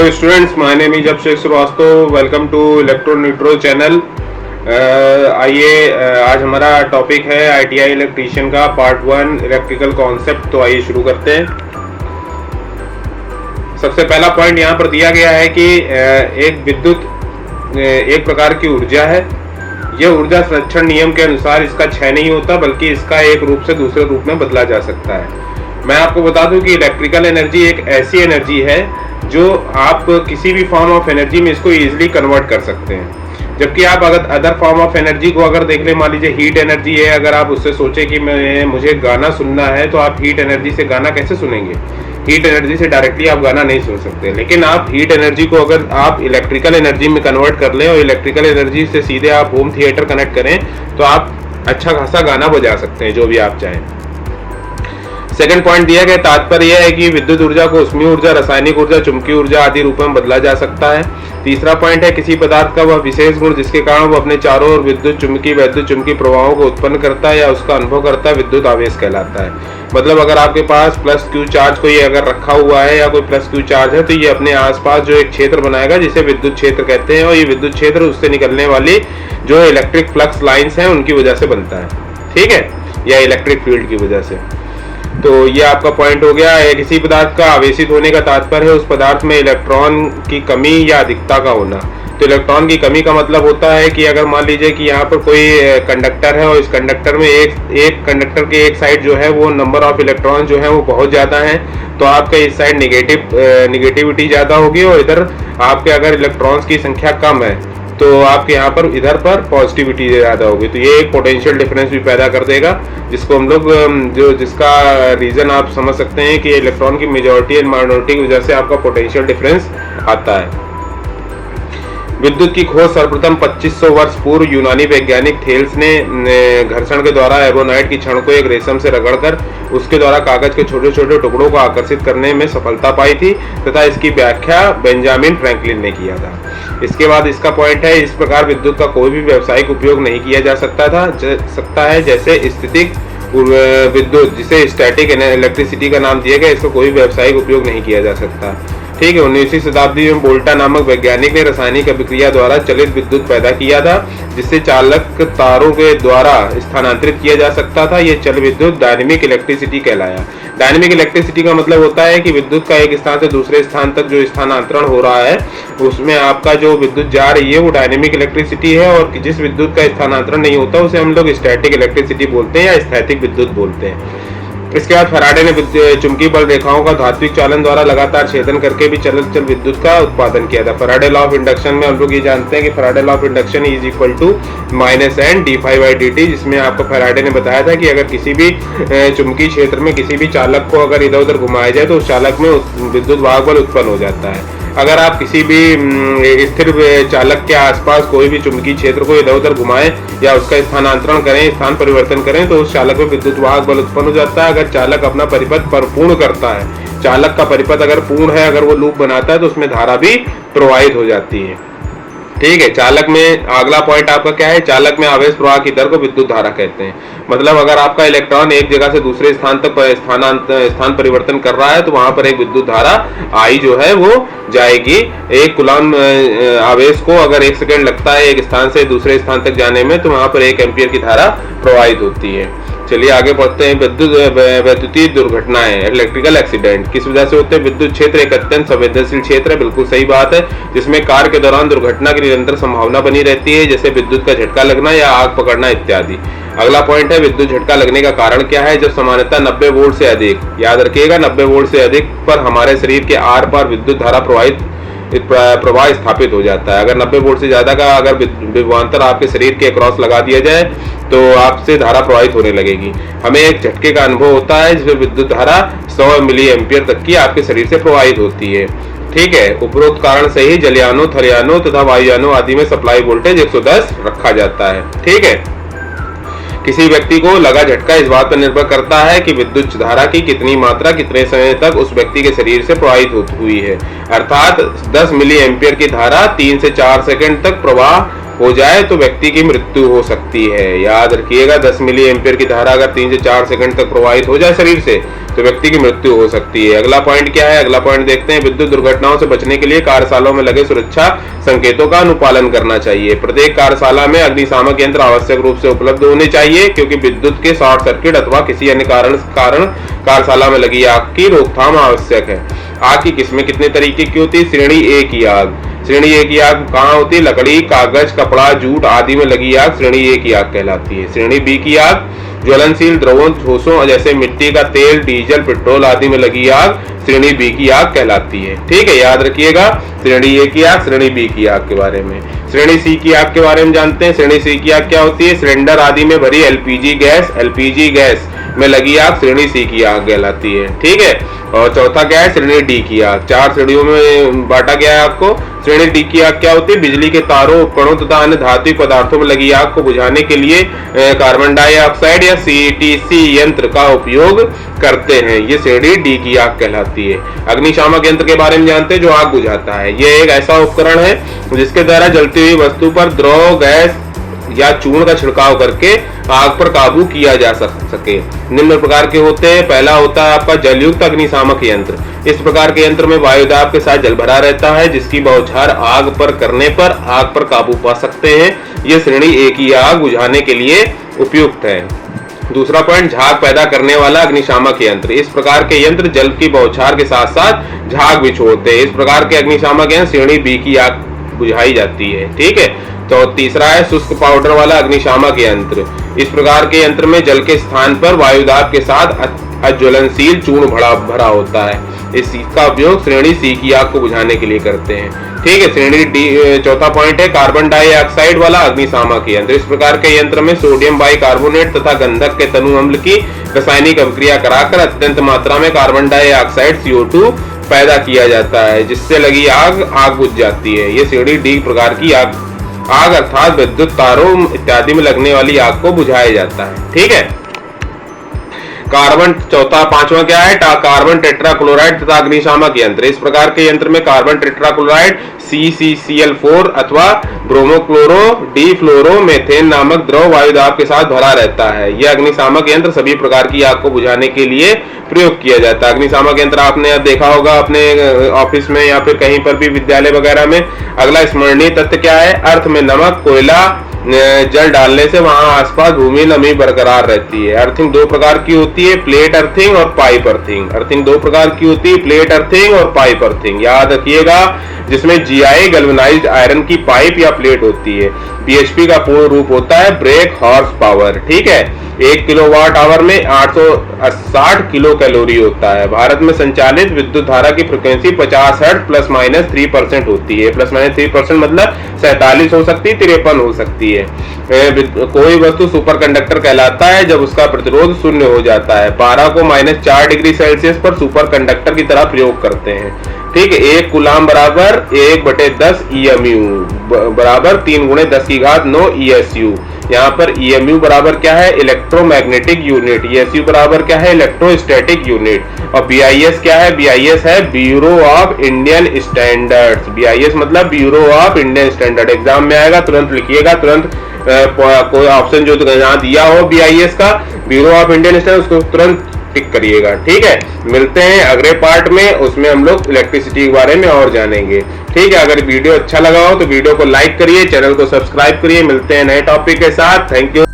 Hello students, my name is Abhishek Srivastava. Welcome to Electro channel. आइए आज हमारा topic है ITI इलेक्ट्रीशियन का पार्ट 1 इलेक्ट्रिकल कॉन्सेप्ट। तो आइए शुरू करते हैं। सबसे पहला पॉइंट यहाँ पर दिया गया है कि एक विद्युत एक प्रकार की ऊर्जा है। यह ऊर्जा संरक्षण नियम के अनुसार इसका क्षय नहीं होता, बल्कि इसका एक रूप से दूसरे रूप में बदला जा सकता है। मैं आपको बता दूं कि इलेक्ट्रिकल एनर्जी एक ऐसी एनर्जी है जो आप किसी भी फॉर्म ऑफ एनर्जी में इसको इजीली कन्वर्ट कर सकते हैं। जबकि आप अगर अदर फॉर्म ऑफ एनर्जी को अगर देख लें, मान लीजिए हीट एनर्जी है, अगर आप उससे सोचे कि मुझे गाना सुनना है, तो आप हीट एनर्जी से गाना कैसे सुनेंगे? हीट एनर्जी से डायरेक्टली आप गाना नहीं सुन सकते। लेकिन आप हीट एनर्जी को अगर आप इलेक्ट्रिकल एनर्जी में कन्वर्ट कर लें और इलेक्ट्रिकल एनर्जी से सीधे आप होम थिएटर कनेक्ट करें, तो आप अच्छा खासा गाना बजा सकते हैं, जो भी आप चाहें। सेकंड पॉइंट दिया गया, तात्पर्य यह है कि विद्युत ऊर्जा को ऊष्मीय ऊर्जा, रासायनिक ऊर्जा, चुंबकीय ऊर्जा आदि रूपों में बदला जा सकता है। तीसरा पॉइंट है, किसी पदार्थ का वह विशेष गुण जिसके कारण वो अपने चारों ओर विद्युत चुंबकीय प्रवाहों को उत्पन्न करता है या उसका अनुभव करता है, विद्युत आवेश कहलाता है। मतलब अगर आपके पास प्लस क्यू चार्ज कोई अगर रखा हुआ है या कोई प्लस क्यू चार्ज है, तो ये अपने आसपास जो एक क्षेत्र बनाएगा जिसे विद्युत क्षेत्र कहते हैं, और ये विद्युत क्षेत्र उससे निकलने वाली जो इलेक्ट्रिक फ्लक्स लाइन्स हैं उनकी वजह से बनता है, ठीक है, या इलेक्ट्रिक फील्ड की वजह से। तो ये आपका पॉइंट हो गया है। किसी पदार्थ का आवेशित होने का तात्पर्य है उस पदार्थ में इलेक्ट्रॉन की कमी या अधिकता का होना। तो इलेक्ट्रॉन की कमी का मतलब होता है कि अगर मान लीजिए कि यहाँ पर कोई कंडक्टर है और इस कंडक्टर में एक कंडक्टर के एक साइड जो है वो नंबर ऑफ इलेक्ट्रॉन जो है वो बहुत ज़्यादा है, तो आपके इस साइड निगेटिविटी ज़्यादा होगी, और इधर आपके अगर इलेक्ट्रॉन्स की संख्या कम है तो आपके यहाँ पर इधर पर पॉजिटिविटी ज़्यादा होगी। तो ये एक पोटेंशियल डिफरेंस भी पैदा कर देगा, जिसको हम लोग जिसका रीज़न आप समझ सकते हैं कि इलेक्ट्रॉन की मेजॉरिटी एंड माइनॉरिटी की वजह से आपका पोटेंशियल डिफरेंस आता है। विद्युत की खोज सर्वप्रथम 2500 वर्ष पूर्व यूनानी वैज्ञानिक थेल्स ने घर्षण के द्वारा एरोनाइट की छड़ को एक रेशम से रगड़कर उसके द्वारा कागज के छोटे छोटे टुकड़ों को आकर्षित करने में सफलता पाई थी, तथा इसकी व्याख्या बेंजामिन फ्रैंकलिन ने किया था। इसके बाद इसका पॉइंट है, इस प्रकार विद्युत का कोई भी व्यावसायिक उपयोग नहीं किया जा सकता है। जैसे स्थितिक विद्युत, जिसे स्टैटिक इलेक्ट्रिसिटी का नाम दिया गया, इसका कोई व्यावसायिक उपयोग नहीं किया जा सकता, ठीक है। 19वीं शताब्दी में वोल्टा नामक वैज्ञानिक ने रासायनिक अभिक्रिया द्वारा चलित विद्युत पैदा किया था, जिससे चालक तारों के द्वारा स्थानांतरित किया जा सकता था। यह चल विद्युत डायनेमिक इलेक्ट्रिसिटी कहलाया। डायनेमिक इलेक्ट्रिसिटी का मतलब होता है कि विद्युत का एक स्थान से दूसरे स्थान तक जो स्थानांतरण हो रहा है, उसमें आपका जो विद्युत जा रही है वो डायनेमिक इलेक्ट्रिसिटी है, और जिस विद्युत का स्थानांतरण नहीं होता उसे हम लोग स्टैटिक इलेक्ट्रिसिटी बोलते हैं या स्थैतिक विद्युत बोलते हैं। इसके बाद फैराडे ने चुंबकीय बल रेखाओं का धात्विक चालन द्वारा लगातार छेदन करके भी चल विद्युत का उत्पादन किया था। फैराडे लॉ ऑफ इंडक्शन में हम लोग ये जानते हैं कि Faraday law of induction is equal to -n d∅dt, जिसमें आपको फैराडे ने बताया था कि अगर किसी भी चुंबकीय क्षेत्र में किसी भी चालक को अगर इधर उधर घुमाया जाए तो उस चालक में विद्युत वाहक बल उत्पन्न हो जाता है। अगर आप किसी भी स्थिर चालक के आसपास कोई भी चुंबकीय क्षेत्र को इधर उधर घुमाएं या उसका स्थानांतरण करें, स्थान परिवर्तन करें, तो उस चालक में विद्युत वाहक बल उत्पन्न हो जाता है। अगर चालक अपना परिपथ पूर्ण करता है, चालक का परिपथ अगर पूर्ण है, अगर वो लूप बनाता है, तो उसमें धारा भी प्रवाहित हो जाती है, ठीक है। चालक में अगला पॉइंट आपका क्या है, चालक में आवेश प्रवाह की दर को विद्युत धारा कहते हैं। मतलब अगर आपका इलेक्ट्रॉन एक जगह से दूसरे स्थान तक स्थान परिवर्तन कर रहा है, तो वहां पर एक विद्युत धारा आई जो है वो जाएगी। एक कूलॉम आवेश को अगर 1 सेकंड लगता है एक स्थान से दूसरे स्थान तक जाने में, तो वहां पर 1 एम्पियर की धारा प्रवाहित होती है। चलिए आगे बढ़ते हैं। वैद्युतीय दुर्घटनाएं, इलेक्ट्रिकल एक्सीडेंट किस वजह से होते हैं? विद्युत क्षेत्र एक अत्यंत संवेदनशील क्षेत्र है, बिल्कुल सही बात है, जिसमें कार्य के दौरान दुर्घटना की निरंतर संभावना बनी रहती है, जैसे विद्युत का झटका लगना या आग पकड़ना इत्यादि। अगला पॉइंट है, विद्युत झटका लगने का कारण क्या है? जब सामान्यतः 90 वोल्ट से अधिक, याद रखिएगा 90 वोल्ट से अधिक पर हमारे शरीर के आर पार विद्युत धारा प्रवाह स्थापित हो जाता है। अगर 90 वोल्ट से ज्यादा का अगर विभवांतर आपके शरीर के क्रॉस लगा दिया जाए तो आपसे धारा प्रवाहित होने लगेगी। हमें एक झटके का अनुभव होता है जिसमें विद्युत धारा 100 मिली एम्पियर तक की आपके शरीर से प्रवाहित होती है, ठीक है। उपरोक्त कारण से ही जलयानों, थलयानों तथा वायुयानों आदि में सप्लाई वोल्टेज 110 रखा जाता है, ठीक है। किसी व्यक्ति को लगा झटका इस बात पर निर्भर करता है कि विद्युत धारा की कितनी मात्रा कितने समय तक उस व्यक्ति के शरीर से प्रवाहित हुई है। अर्थात 10 मिली एम्पियर की धारा 3 से 4 सेकंड तक प्रवाह हो जाए तो व्यक्ति की मृत्यु हो सकती है। याद रखिएगा, 10 मिली एम्पियर की धारा अगर 3 से 4 सेकंड तक प्रवाहित हो जाए शरीर से तो व्यक्ति की मृत्यु हो सकती है। अगला पॉइंट क्या है? अगला पॉइंट देखते हैं। विद्युत दुर्घटनाओं से बचने के लिए कार्यशालाओं में लगे सुरक्षा संकेतों का अनुपालन करना चाहिए। प्रत्येक कार्यशाला में अग्निशामक यंत्र आवश्यक रूप से उपलब्ध होने चाहिए, क्योंकि विद्युत के शॉर्ट सर्किट अथवा किसी अन्य कारण कार्यशाला में लगी आग की रोकथाम आवश्यक है। आग की किस्में कितने तरीके की होती है? श्रेणी ए की आग। श्रेणी ए की आग कहाँ होती है? लकड़ी, कागज, कपड़ा, जूट आदि में लगी आग श्रेणी ए की आग कहलाती है। श्रेणी बी की आग ज्वलनशील द्रवों, ठोसों जैसे मिट्टी का तेल, डीजल, पेट्रोल आदि में लगी आग श्रेणी बी की आग कहलाती है। ठीक है, याद रखिएगा, श्रेणी ए की आग, श्रेणी बी की आग के बारे में। श्रेणी सी की आग के बारे में जानते हैं। श्रेणी सी की आग क्या होती है? सिलेंडर आदि में भरी एलपीजी गैस में लगी आग श्रेणी सी की आग कहलाती है। ठीक है, और चौथा क्या है? श्रेणी डी की आग। 4 श्रेणियों में बांटा गया है आपको। श्रेणी डी की आग क्या होती है? बिजली के तारों, उपकरणों तथा अन्य धात्विक पदार्थों में लगी आग को बुझाने के लिए कार्बन डाइऑक्साइड या सीटीसी यंत्र का उपयोग करते हैं। ये श्रेणी डी की आग कहलाती है। अग्निशामक यंत्र के बारे में जानते हैं, जो आग बुझाता है। यह एक ऐसा उपकरण है जिसके द्वारा जलती हुई वस्तु पर द्रव, गैस या चूर्ण का छिड़काव करके आग पर काबू किया जा सके। निम्न प्रकार के होते हैं। पहला होता है आपका जलयुक्त अग्निशामक यंत्र। इस प्रकार के यंत्र में वायुदाब के साथ जल भरा रहता है, जिसकी बौछार आग पर करने पर आग पर काबू पा सकते हैं। यह श्रेणी ए की आग बुझाने के लिए उपयुक्त है। दूसरा पॉइंट, झाग पैदा करने वाला अग्निशामक यंत्र। इस प्रकार के यंत्र जल की बौछार के साथ साथ झाग भी छोड़ते हैं। इस प्रकार के अग्निशामक यंत्र श्रेणी बी की आग बुझाई जाती है। ठीक है, तो तीसरा है शुष्क पाउडर वाला अग्निशामक यंत्र। इस प्रकार के यंत्र में जल के स्थान पर वायुदाब के साथ अज्वलनशील चूर्ण भरा होता है। इसका उपयोग श्रेणी सी की आग को बुझाने के लिए करते हैं। ठीक है, श्रेणी डी। चौथा पॉइंट है कार्बन डाइऑक्साइड वाला अग्निशामक यंत्र। इस प्रकार के यंत्र में सोडियम बाइकार्बोनेट तथा गंधक के तनु अम्ल की रासायनिक अभिक्रिया कराकर अत्यंत मात्रा में कार्बन डाइऑक्साइड CO2 पैदा किया जाता है, जिससे लगी आग बुझ जाती है। ये श्रेणी डी प्रकार की आग अर्थात विद्युत तारों इत्यादि में लगने वाली आग को बुझाया जाता है। ठीक है, पांचवा क्या है? कार्बन टेट्राक्लोराइड तथा अग्निशामक यंत्र। इस प्रकार के यंत्र में कार्बन टेट्राक्लोराइड CCCl4 अथवा ब्रोमोक्लोरो डिफ्लोरोमेथेन नामक द्रव वायुदाब के साथ भरा रहता है। यह अग्निशामक यंत्र सभी प्रकार की आग को बुझाने के लिए प्रयोग किया जाता है। अग्निशामक यंत्र आपने देखा होगा अपने ऑफिस में या फिर कहीं पर भी विद्यालय वगैरह में। अगला स्मरणीय तथ्य क्या है? अर्थ में नमक, कोयला, जल डालने से वहां आसपास भूमि नमी बरकरार रहती है। अर्थिंग 2 प्रकार की होती है, प्लेट अर्थिंग और पाइप अर्थिंग। अर्थिंग 2 प्रकार की होती है, प्लेट अर्थिंग और पाइप अर्थिंग। याद रखिएगा, जिसमें GI गैल्वेनाइज्ड आयरन की पाइप या प्लेट होती है। BHP का पूर्ण रूप होता है ब्रेक हॉर्स पावर। ठीक है, 1 किलोवाट आवर में 860 किलो कैलोरी होता है। भारत में संचालित विद्युत धारा की फ्रीक्वेंसी 50 हर्ट्ज ±3% होती है। ±3% मतलब 47 हो सकती है, 53 हो सकती है। कोई वस्तु सुपर कंडक्टर कहलाता है जब उसका प्रतिरोध 0 हो जाता है। पारा को -4 डिग्री सेल्सियस पर सुपर कंडक्टर की तरह प्रयोग करते हैं। ठीक है, 1 कूलाम बराबर 1/10 EMU बराबर 3 × 10⁹ ESU। यहाँ पर EMU बराबर क्या है? Electromagnetic unit. ESU बराबर क्या है? Electrostatic unit. और BIS क्या है? BIS है bureau of Indian standards. BIS मतलब bureau of Indian standard. Exam में आएगा, तुरंत लिखिएगा, तुरंत कोई ऑप्शन जो यहाँ दिया हो BIS का, ब्यूरो ऑफ इंडियन स्टैंडर्ड, उसको तुरंत टिक करिएगा। ठीक है, मिलते हैं अगले पार्ट में, उसमें हम लोग इलेक्ट्रिसिटी के बारे में और जानेंगे। ठीक है, अगर वीडियो अच्छा लगा हो तो वीडियो को लाइक करिए, चैनल को सब्सक्राइब करिए। मिलते हैं नए टॉपिक के साथ। Thank you.